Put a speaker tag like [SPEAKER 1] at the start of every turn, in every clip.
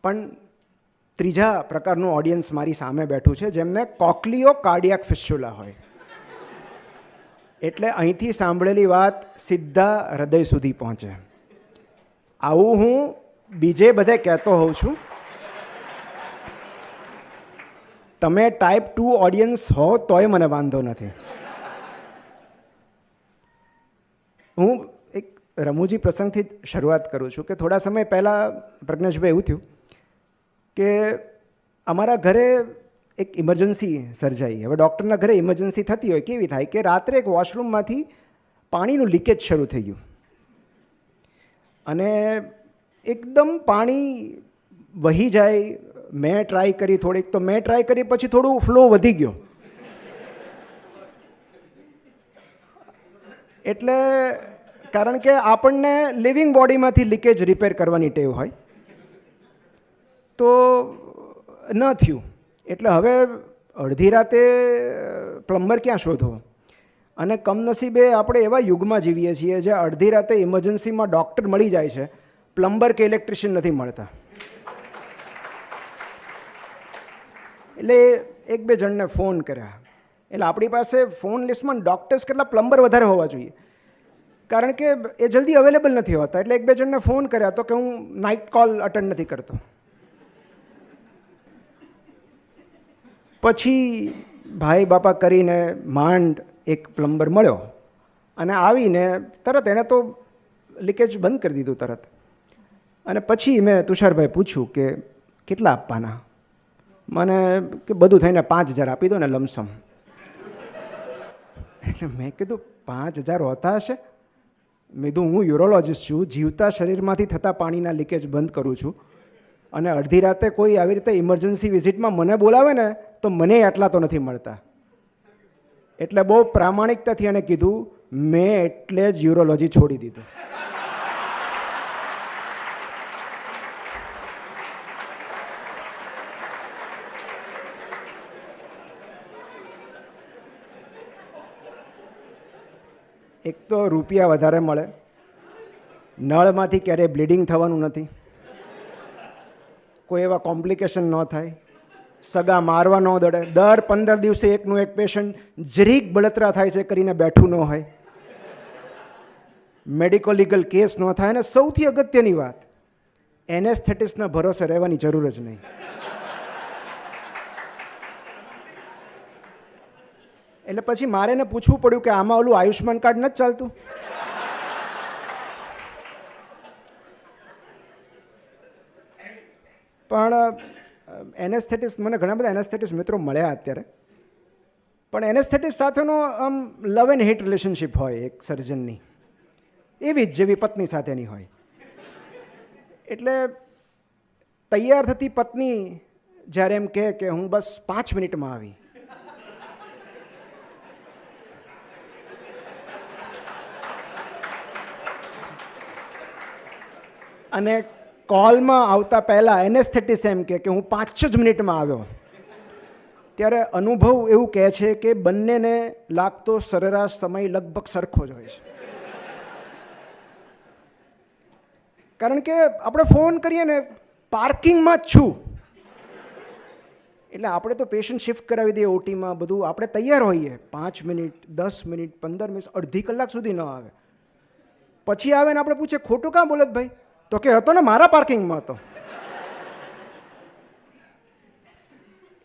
[SPEAKER 1] પણ ત્રીજા પ્રકારનું ઓડિયન્સ મારી સામે બેઠું છે જેમને કોક્લિયો કાર્ડિયાક ફિસ્ચ્યુલા હોય. એટલે અહીંથી સાંભળેલી વાત સીધા હૃદય સુધી પહોંચે. આવું હું બીજે બધે કહેતો હોઉં છું. તમે ટાઈપ 2 ઓડિયન્સ હો તોય મને વાંધો નથી. હું એક રમૂજી પ્રસંગથી જ શરૂઆત કરું છું કે થોડા સમય પહેલાં પ્રજ્ઞેશભાઈ એવું થયું કે અમારા ઘરે એક ઇમરજન્સી સર્જાઈ. હવે ડૉક્ટરના ઘરે ઇમરજન્સી થતી હોય કેવી થાય કે રાત્રે એક વોશરૂમમાંથી પાણીનું લીકેજ શરૂ થઈ ગયું અને એકદમ પાણી વહી જાય. મેં ટ્રાય કરી થોડીક, તો મેં ટ્રાય કરી પછી થોડું ફ્લો વધી ગયો. એટલે કારણ કે આપણને લિવિંગ બોડીમાંથી લીકેજ રિપેર કરવાની ટેવ હોય તો ન થયું. એટલે હવે અડધી રાતે પ્લમ્બર ક્યાં શોધો? અને કમનસીબે આપણે એવા યુગમાં જીવીએ છીએ જે અડધી રાતે ઇમરજન્સીમાં ડૉક્ટર મળી જાય છે, પ્લમ્બર કે ઇલેક્ટ્રિશિયન નથી મળતા. એટલે એક બે જણને ફોન કર્યા. એટલે આપણી પાસે ફોન લિસ્ટમાં ડૉક્ટર્સ કેટલા પ્લમ્બર વધારે હોવા જોઈએ, કારણ કે એ જલ્દી અવેલેબલ નથી હોતા. એટલે એક બે જણને ફોન કર્યા તો કે હું નાઇટ કોલ અટેન્ડ નથી કરતો. પછી ભાઈ બાપા કરીને માંડ એક પ્લમ્બર મળ્યો અને આવીને તરત એણે તો લીકેજ બંધ કરી દીધું તરત. અને પછી મેં તુષારભાઈ પૂછ્યું કે કેટલા આપવાના? મને કે બધું થઈને 5,000 આપી દો ને લમસમ. એટલે મેં કીધું 5,000 હોતા હશે? મેં કીધું હું યુરોલોજિસ્ટ છું, જીવતા શરીરમાંથી થતા પાણીના લીકેજ બંધ કરું છું, અને અડધી રાતે કોઈ આવી રીતે ઇમરજન્સી વિઝિટમાં મને બોલાવે ને તો મને આટલા તો નથી મળતા. એટલે બહુ પ્રામાણિકતાથી એણે કીધું મેં એટલે જ યુરોલોજી છોડી દીધું. એક તો રૂપિયા વધારે મળે, નળમાંથી ક્યારેય બ્લીડિંગ થવાનું નથી, કોઈ એવા કોમ્પ્લિકેશન ન થાય, સગા મારવા ન દડે, દર 15 દિવસે એકનું એક પેશન્ટ જરીક બળતરા થાય છે કરીને બેઠું ન હોય, મેડિકો લીગલ કેસ ન થાય, અને સૌથી અગત્યની વાત એનેસ્થેટિસ્ટના ભરોસે રહેવાની જરૂર જ નહીં. એટલે પછી મારે એને પૂછવું પડ્યું કે આમાં ઓલું આયુષ્માન કાર્ડ નથી ચાલતું? પણ એનેસ્થેટિસ્ટ, મને ઘણા બધા એનેસ્થેટિસ્ટ મિત્રો મળ્યા અત્યારે, પણ એનેસ્થેટિસ્ટ સાથેનો આમ લવ એન્ડ હેટ રિલેશનશિપ હોય એક સર્જનની, એવી જ જેવી પત્ની સાથેની હોય. એટલે તૈયાર થતી પત્ની જ્યારે એમ કહે કે હું બસ 5 મિનિટમાં આવી, અને કોલમાં આવતા પહેલાં એનેસ્થેટિસ્ટ એમ કે હું 5 જ મિનિટમાં આવ્યો, ત્યારે અનુભવ એવું કહે છે કે બંનેને લાગતો સરેરાશ સમય લગભગ સરખો જ હોય છે. કારણ કે આપણે ફોન કરીએ ને પાર્કિંગમાં જ છું, એટલે આપણે તો પેશન્ટ શિફ્ટ કરાવી દઈએ ઓટીમાં, બધું આપણે તૈયાર હોઈએ. 5 મિનિટ, 10 મિનિટ, 15 મિનિટ, અડધી કલાક સુધી ન આવે. પછી આવે ને આપણે પૂછે ખોટું કાં બોલત ભાઈ? તો કે હતો ને મારા પાર્કિંગમાં હતો.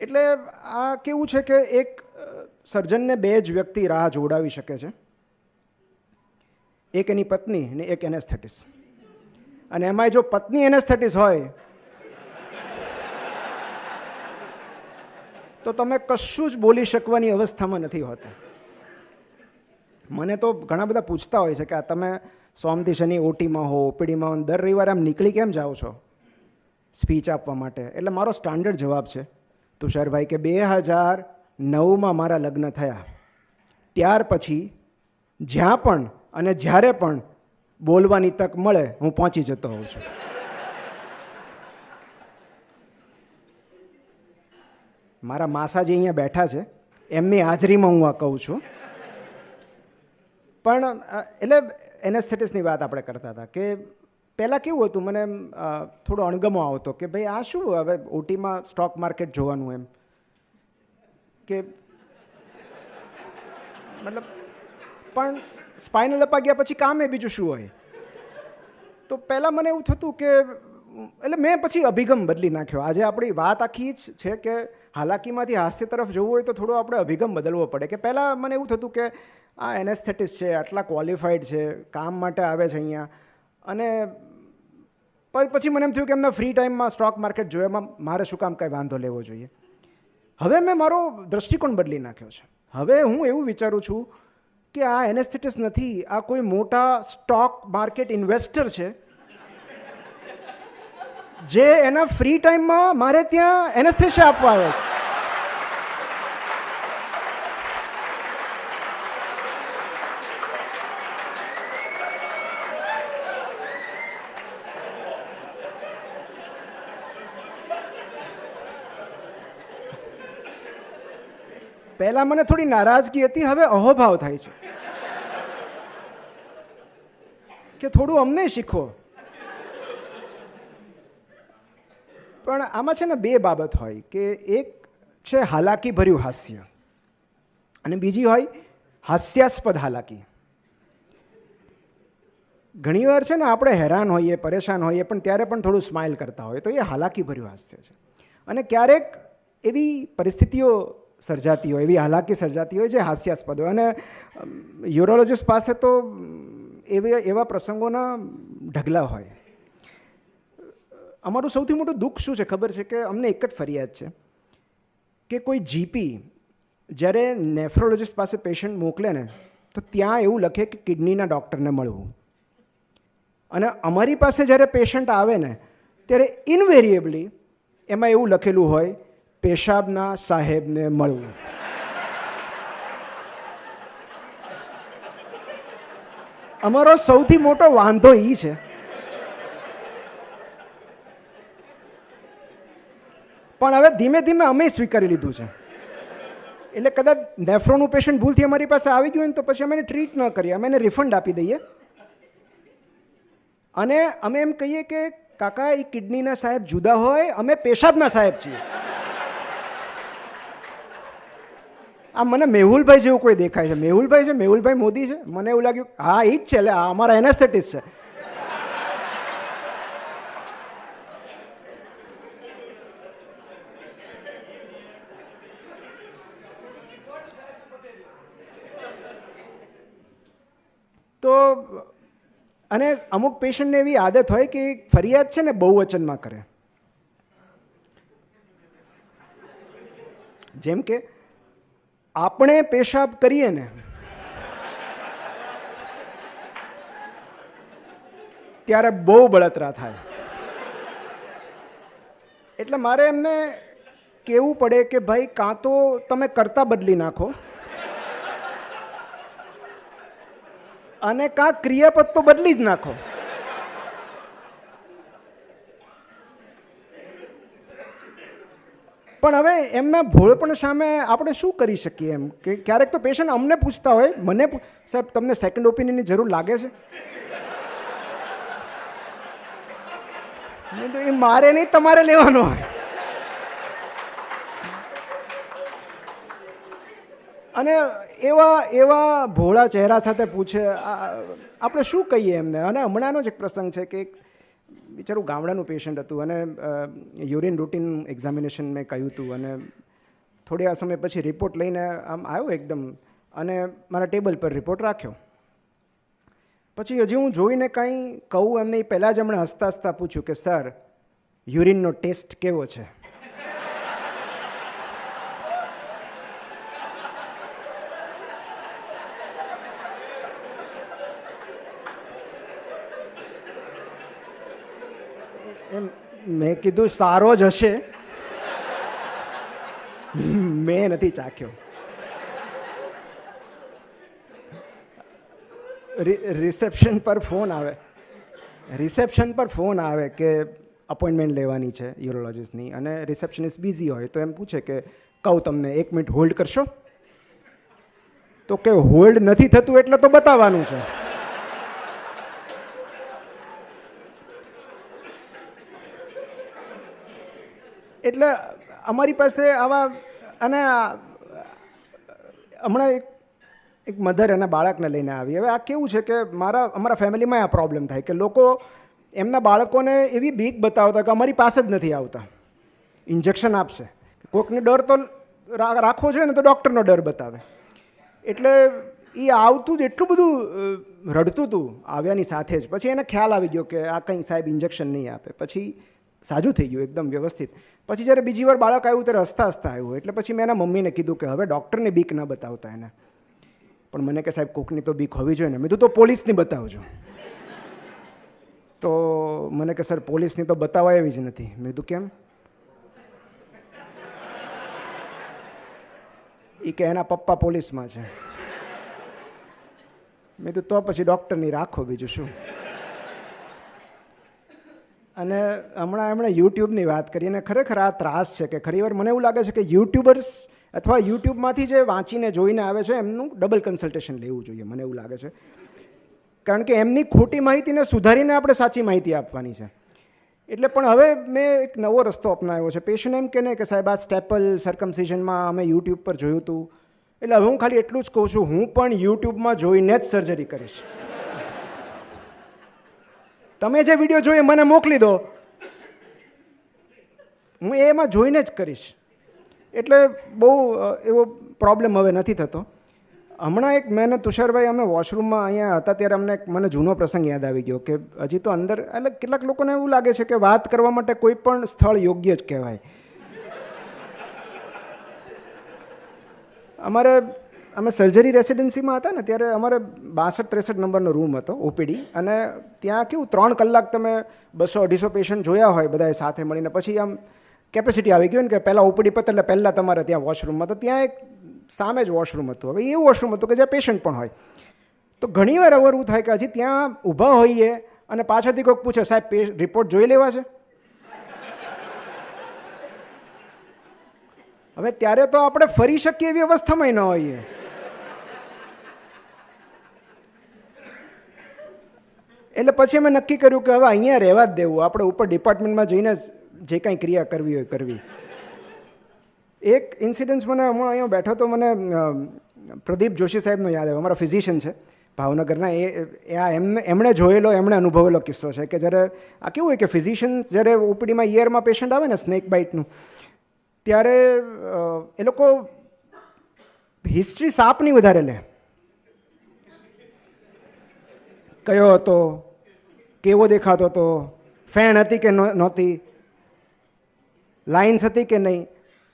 [SPEAKER 1] એટલે આ કેવું છે કે એક સર્જનને 2 જ વ્યક્તિ રાહ જોડાવી શકે છે, એક એની પત્ની અને એક એનેસ્થેટિસ્ટ. અને એમાંય જો પત્ની એનેસ્થેટિસ્ટ હોય તો તમે કશું જ બોલી શકવાની અવસ્થામાં નથી હોતા. મને તો ઘણા બધા પૂછતા હોય છે કે આ તમે સોમથી શનિ ઓટીમાં હો, ઓપીડીમાં હો, દર રવિવારે આમ નીકળી કેમ જાઓ છો સ્પીચ આપવા માટે? એટલે મારો સ્ટાન્ડર્ડ જવાબ છે તુષારભાઈ કે 2009માં મારા લગ્ન થયા, ત્યાર પછી જ્યાં પણ અને જ્યારે પણ બોલવાની તક મળે હું પહોંચી જતો હોઉં છું. મારા માસાજી અહીંયા બેઠા છે, એમની હાજરીમાં હું આ કહું છું. પણ એટલે એનેસ્થેટિસ્ટની વાત આપણે કરતા હતા કે પહેલાં કેવું હતું, મને એમ થોડો અણગમો આવતો કે ભાઈ આ શું હવે ઓટીમાં સ્ટોક માર્કેટ જોવાનું, એમ કે મતલબ પણ સ્પાઇનલ અપાગ્યા પછી કામે બીજું શું હોય. તો પહેલાં મને એવું થતું કે એટલે મેં પછી અભિગમ બદલી નાખ્યો. આજે આપણી વાત આખી જ છે કે હાલાકીમાંથી હાસ્ય તરફ જવું હોય તો થોડો આપણે અભિગમ બદલવો પડે. કે પહેલાં મને એવું થતું કે આ એનેસ્થેટિસ્ટ છે, આટલા ક્વોલિફાઈડ છે, કામ માટે આવે છે અહીંયા, અને પછી મને એમ થયું કે એમના ફ્રી ટાઈમમાં સ્ટોક માર્કેટ જોવામાં મારે શું કામ કાંઈ વાંધો લેવો જોઈએ. હવે મેં મારો દૃષ્ટિકોણ બદલી નાખ્યો છે. હવે હું એવું વિચારું છું કે આ એનેસ્થેટિસ્ટ નથી, આ કોઈ મોટા સ્ટોક માર્કેટ ઇન્વેસ્ટર છે જે એના ફ્રી ટાઈમમાં મારે ત્યાં એનેસ્થેશિયા આપવા આવે. પહેલા મને થોડી નારાજગી હતી, હવે અહોભાવ થાય છે કે થોડું અમને શીખો. પણ આમાં છે ને બે બાબત હોય કે એક છે હાલાકી ભર્યું હાસ્ય અને બીજી હોય હાસ્યાસ્પદ હાલાકી. ઘણીવાર છે ને આપણે હેરાન હોઈએ, પરેશાન હોઈએ, પણ ત્યારે પણ થોડું સ્માઇલ કરતા હોય, તો એ હાલાકી ભર્યું હાસ્ય છે. અને ક્યારેક એવી પરિસ્થિતિઓ સર્જાતી હોય, એવી હાલાકી સર્જાતી હોય જે હાસ્યાસ્પદ હોય. અને યુરોલોજિસ્ટ પાસે તો એવા પ્રસંગોના ઢગલા હોય. અમારું સૌથી મોટું દુઃખ શું છે ખબર છે? કે અમને એક જ ફરિયાદ છે કે કોઈ જીપી જ્યારે નેફ્રોલોજિસ્ટ પાસે પેશન્ટ મોકલે ને તો ત્યાં એવું લખે કે કિડનીના ડૉક્ટરને મળવું, અને અમારી પાસે જ્યારે પેશન્ટ આવે ને ત્યારે ઇનવેરિયેબલી એમાં એવું લખેલું હોય પેશાબના સાહેબને મળવું. અમારો સૌથી મોટો વાંધો એ છે. પણ હવે ધીમે ધીમે અમે સ્વીકારી લીધું છે. એટલે કદાચ નેફ્રોનું પેશન્ટ ભૂલથી અમારી પાસે આવી ગયું ને તો પછી અમે એને ટ્રીટ ન કરીએ, અમે એને રિફંડ આપી દઈએ અને અમે એમ કહીએ કે કાકા એ કિડનીના સાહેબ જુદા હોય, અમે પેશાબના સાહેબ છીએ. આ મને મેહુલભાઈ જેવું કોઈ દેખાય છે. મેહુલભાઈ છે, મેહુલભાઈ મોદી છે. મને એવું લાગ્યું હા એ જ છે, એટલે અમારા એનેસ્થેટિસ્ટ છે. તો અને અમુક પેશન્ટને એવી આદત હોય કે ફરિયાદ છે ને બહુવચનમાં કરે. જેમ કે આપણે પેશાબ કરીએ ને ત્યારે બહુ બળતરા થાય. એટલે મારે એમને કહેવું પડે કે ભાઈ કાં તો તમે કરતા બદલી નાખો અને કાં ક્રિયાપદ તો બદલી જ નાખો. પણ હવે એમના ભોળપણ સામે આપણે શું કરી શકીએ? એમ કે ક્યારેક તો પેશન્ટ અમને પૂછતા હોય, મને સાહેબ તમને સેકન્ડ ઓપિનિયનની જરૂર લાગે છે? નહીં તો એ મારે નહીં, તમારે લેવાનો હોય. અને એવા ભોળા ચહેરા સાથે પૂછે, આપણે શું કહીએ એમને? અને હમણાંનો જ એક પ્રસંગ છે કે બિચારું ગામડાનું પેશન્ટ હતું અને યુરિન રૂટીન એક્ઝામિનેશન મેં કહ્યું હતું, અને થોડા સમય પછી રિપોર્ટ લઈને આમ આવ્યો એકદમ, અને મારા ટેબલ પર રિપોર્ટ રાખ્યો. પછી હજી હું જોઈને કાંઈ કહું એમને એ પહેલાં જ હમણાં હસતા હસતા પૂછ્યું કે સર યુરિનનો ટેસ્ટ કેવો છે? મેં કીધું સારો જ હશે, મેં નથી ચાખ્યો. રિસેપ્શન પર ફોન આવે કે અપોઇન્ટમેન્ટ લેવાની છે યુરોલોજિસ્ટની, અને રિસેપ્શનિસ્ટ બિઝી હોય તો એમ પૂછે કે કહું તમને 1 મિનિટ હોલ્ડ કરશો? તો કે હોલ્ડ નથી થતું એટલે તો બતાવવાનું છે. એટલે અમારી પાસે આવા અને હમણાં એક મધર એના બાળકને લઈને આવી. હવે આ કેવું છે કે અમારા ફેમિલીમાં આ પ્રોબ્લેમ થાય કે લોકો એમના બાળકોને એવી બીક બતાવતા કે અમારી પાસે જ નથી આવતા, ઇન્જેક્શન આપશે. કોઈકને ડર તો રાખવો જોઈએ ને, તો ડૉક્ટરનો ડર બતાવે. એટલે એ આવતું જ એટલું બધું રડતું હતું આવ્યાની સાથે જ. પછી એને ખ્યાલ આવી ગયો કે આ કંઈ સાહેબ ઇન્જેક્શન નહીં આપે. પછી સાજું થઈ ગયું એકદમ વ્યવસ્થિત. પછી જ્યારે બીજી વાર બાળક આવ્યું ત્યારે હસતા હસતા આવ્યું. એટલે પછી મેં એના મમ્મીને કીધું કે હવે ડૉક્ટરને બીક ન બતાવતા એને. પણ મને કે સાહેબ કોકની તો બીક હોવી જોઈએ ને. મેં કીધું તો પોલીસની બતાવજો. તો મને કે સર પોલીસની તો બતાવવા એવી જ નથી. મેં કીધું કેમ? એ કે એના પપ્પા પોલીસમાં છે. મેં કીધું તો પછી ડૉક્ટરની રાખો, બીજું શું. અને હમણાં એમણે યુટ્યુબની વાત કરી અને ખરેખર આ ત્રાસ છે કે ઘણીવાર મને એવું લાગે છે કે યુટ્યુબર્સ અથવા યુટ્યુબમાંથી જે વાંચીને જોઈને આવે છે એમનું ડબલ કન્સલ્ટેશન લેવું જોઈએ, મને એવું લાગે છે. કારણ કે એમની ખોટી માહિતીને સુધારીને આપણે સાચી માહિતી આપવાની છે. એટલે પણ હવે મેં એક નવો રસ્તો અપનાવ્યો છે. પેશન્ટ એમ કે ને કે સાહેબ આ સ્ટેપલ સર્કમસિઝનમાં અમે યુટ્યુબ પર જોયું હતું, એટલે હવે હું ખાલી એટલું જ કહું છું, હું પણ યુટ્યુબમાં જોઈને જ સર્જરી કરીશ. તમે જે વિડીયો જોઈએ મને મોકલી દો, હું એમાં જોઈને જ કરીશ. એટલે બહુ એવો પ્રોબ્લેમ હવે નથી થતો. હમણાં એક મેં તુષારભાઈ અમે વોશરૂમમાં અહીંયા હતા ત્યારે મને જૂનો પ્રસંગ યાદ આવી ગયો કે હજી તો અંદર, એટલે કેટલાક લોકોને એવું લાગે છે કે વાત કરવા માટે કોઈ પણ સ્થળ યોગ્ય જ કહેવાય. અમે સર્જરી રેસિડેન્સીમાં હતા ને ત્યારે અમારે 62-63 નંબરનો રૂમ હતો, ઓપીડી. અને ત્યાં કેવું 3 કલાક તમે 200-250 પેશન્ટ જોયા હોય બધાએ સાથે મળીને, પછી આમ કેપેસિટી આવી ગઈ ને કે પહેલાં ઓપીડી પતે એટલે પહેલાં તમારે ત્યાં વોશરૂમમાં. તો ત્યાં એક સામે જ વોશરૂમ હતું. હવે એવું વોશરૂમ હતું કે જ્યાં પેશન્ટ પણ હોય. તો ઘણીવાર એવું થાય કે હજી ત્યાં ઊભા હોઈએ અને પાછળથી કોઈક પૂછે સાહેબ રિપોર્ટ જોઈ લેવા છે. હવે ત્યારે તો આપણે ફરી શકીએ એવી અવસ્થામાં ન હોઈએ. એટલે પછી અમે નક્કી કર્યું કે હવે અહીંયા રહેવા જ દેવું, આપણે ઉપર ડિપાર્ટમેન્ટમાં જઈને જે કાંઈ ક્રિયા કરવી હોય કરવી. એક ઇન્સિડન્સ મને હું અહીંયા બેઠો તો મને પ્રદીપ જોશી સાહેબનો યાદ આવ્યો. અમારા ફિઝિશિયન છે ભાવનગરના. એમણે જોયેલો, એમણે અનુભવેલો કિસ્સો છે કે જ્યારે આ કેવું હોય કે ફિઝિશિયન જ્યારે ઓપીડીમાં ઈયરમાં પેશન્ટ આવે ને સ્નેક બાઇટનું, ત્યારે એ લોકો હિસ્ટ્રી સાપની વધારે લે. કયો હતો, કેવો દેખાતો હતો, ફેણ હતી કે નહોતી, લાઇન્સ હતી કે નહીં.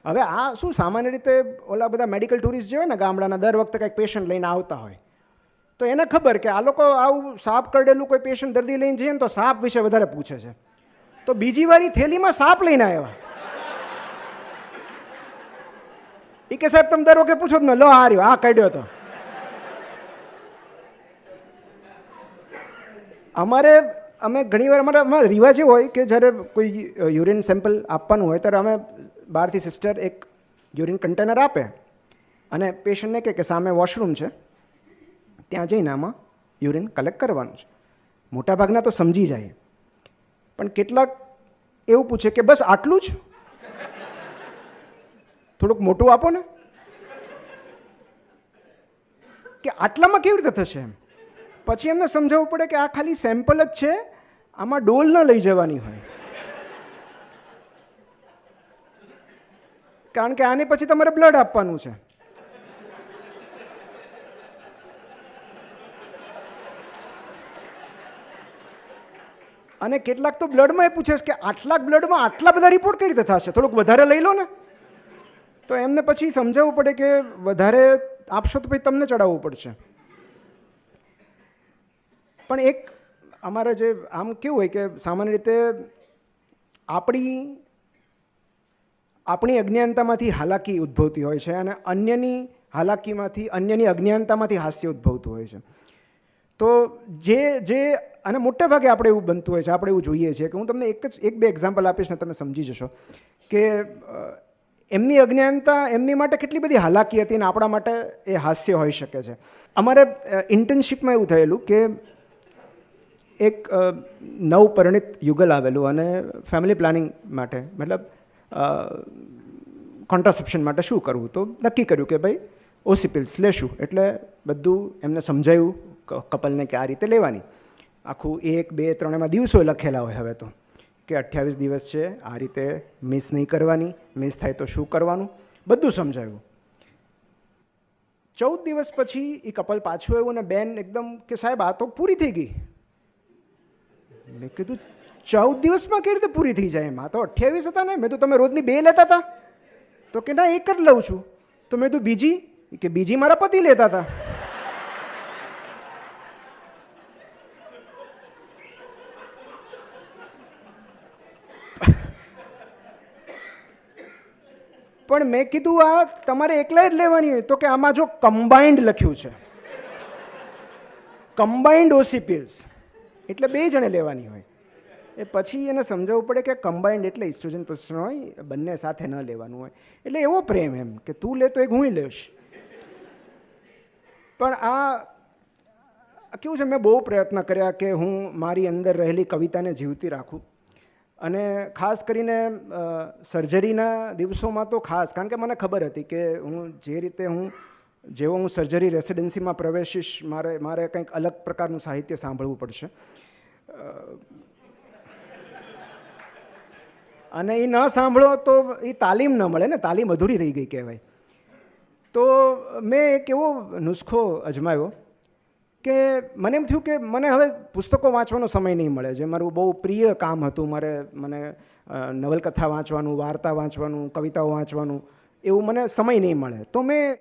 [SPEAKER 1] હવે આ શું સામાન્ય રીતે ઓલા બધા મેડિકલ ટુરિસ્ટ જે હોય ને ગામડાના, દર વખતે કંઈક પેશન્ટ લઈને આવતા હોય, તો એને ખબર કે આ લોકો આવું સાપ કરડેલું કોઈ પેશન્ટ દર્દી લઈને જઈએ ને તો સાપ વિશે વધારે પૂછે છે. તો બીજી વાર થેલીમાં સાપ લઈને આવ્યા. એ કે સાહેબ તમે દર વખતે પૂછો જ ને, લો આ રહ્યો, આ કાઢ્યો હતો. અમે ઘણીવાર અમારા રિવાજ એવો હોય કે જ્યારે કોઈ યુરિન સેમ્પલ આપવાનું હોય ત્યારે અમે બહારથી સિસ્ટર એક યુરિન કન્ટેનર આપે અને પેશન્ટને કહે કે સામે વોશરૂમ છે, ત્યાં જઈને આમાં યુરિન કલેક્ટ કરવાનું છે. મોટાભાગના તો સમજી જાય, પણ કેટલાક એવું પૂછે કે બસ આટલું જ, થોડુંક મોટું આપો ને, કે આટલામાં કેવી રીતે થશે એમ. પછી એમને સમજાવવું પડે કે આ ખાલી સેમ્પલ જ છે, આમાં ડોલ ન લઈ જવાની હોય, કારણ કે આની પછી તમારે બ્લડ આપવાનું છે. અને કેટલાક તો બ્લડમાં એ પૂછે છે કે આટલા બ્લડમાં આટલા બધા રિપોર્ટ કઈ રીતે થશે, થોડુંક વધારે લઈ લો ને. તો એમને પછી સમજાવવું પડે કે વધારે આપશો તો પછી તમને ચડાવવું પડશે. પણ એક અમારે જે આમ કેવું હોય કે સામાન્ય રીતે આપણી અજ્ઞાનતામાંથી હાલાકી ઉદ્ભવતી હોય છે અને અન્યની હાલાકીમાંથી, અન્યની અજ્ઞાનતામાંથી હાસ્ય ઉદ્ભવતું હોય છે. તો જે અને મોટે ભાગે આપણે એવું બનતું હોય છે, આપણે એવું જોઈએ છીએ કે હું તમને એક બે એક્ઝામ્પલ આપીશ ને તમે સમજી જશો કે એમની અજ્ઞાનતા એમની માટે કેટલી બધી હાલાકી હતી અને આપણા માટે એ હાસ્ય હોઈ શકે છે. અમારે ઇન્ટર્નશીપમાં એવું થયેલું કે એક નવપરિણીત યુગલ આવેલું અને ફેમિલી પ્લાનિંગ માટે, મતલબ કોન્ટ્રાસેપ્શન માટે શું કરવું, તો નક્કી કર્યું કે ભાઈ ઓસી પિલ્સ લેશું. એટલે બધું એમને સમજાયું કપલને કે આ રીતે લેવાની. આખું 1, 2, 3 એમાં દિવસો લખેલા હોય હવે તો, કે 28 દિવસ છે, આ રીતે મિસ નહીં કરવાની, મિસ થાય તો શું કરવાનું, બધું સમજાયું. 14 દિવસ પછી એ કપલ પાછું આવ્યું અને બેન એકદમ કે સાહેબ આ તો પૂરી થઈ ગઈ. મેં કીધું 14 દિવસમાં કેવી રીતે પૂરી થઈ જાય? એમાં તો 28 હતા ને. મેં તો તમે રોજની 2 લેતા હતા? તો કે ના 1 જ લઉં છું. તો મેં તો બીજી, કે બીજી મારા પતિ લેતા હતા. પણ મેં કીધું આ તમારે એકલા જ લેવાની હોય? તો કે આમાં જો કમ્બાઇન્ડ લખ્યું છે, કમ્બાઇન્ડ ઓસી પિલ્સ, એટલે 2 જણે લેવાની હોય. એ પછી એને સમજાવવું પડે કે કમ્બાઇન્ડ એટલે ઇસ્ટ્રોજન પ્રોસ્ટેજન હોય, બંને સાથે ન લેવાનું હોય. એટલે એવો પ્રેમ એમ કે તું લે તો એક હું લઈશ. પણ આ કેવું છે, મેં બહુ પ્રયત્ન કર્યા કે હું મારી અંદર રહેલી કવિતાને જીવતી રાખું. અને ખાસ કરીને સર્જરીના દિવસોમાં તો ખાસ, કારણ કે મને ખબર હતી કે જેવો હું સર્જરી રેસિડેન્સીમાં પ્રવેશીશ, મારે કંઈક અલગ પ્રકારનું સાહિત્ય સાંભળવું પડશે. અને એ ન સાંભળો તો એ તાલીમ ન મળે ને, તાલીમ અધૂરી રહી ગઈ કહેવાય. તો મેં એક એવો નુસ્ખો અજમાવ્યો કે મને એમ થયું કે મને હવે પુસ્તકો વાંચવાનો સમય નહીં મળે, જે મારું બહુ પ્રિય કામ હતું. મને નવલકથા વાંચવાનું, વાર્તા વાંચવાનું, કવિતાઓ વાંચવાનું, એવું મને સમય નહીં મળે. તો મેં